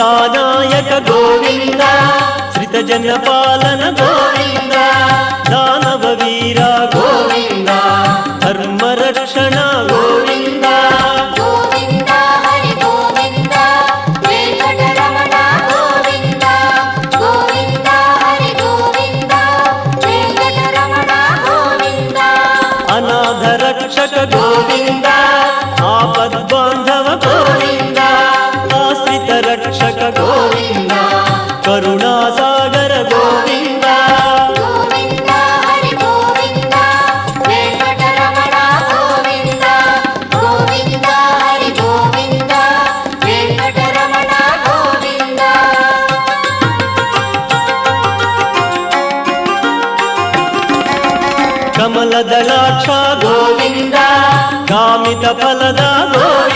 सीतानायक गोविंद श्रितजन पालन गोविंद दानव वीर गोविंद धर्म रक्षण गोविंद गोविंद हरि गोविंद वेंकटरमण गोविंद गोविंद हरि गोविंद वेंकटरमण गोविंद अनाथ रक्षक गोविंद आपद बांधव गोविंद आश्रित रक्षक गोविंद करुणा सागर गोविंद गोविंद हरि गोविंद वेंकटरमण गोविंद गोविंद हरि गोविंद वेंकटरमण गोविंद कमल दलाक्ष गोविंद कामित फलद गोविंद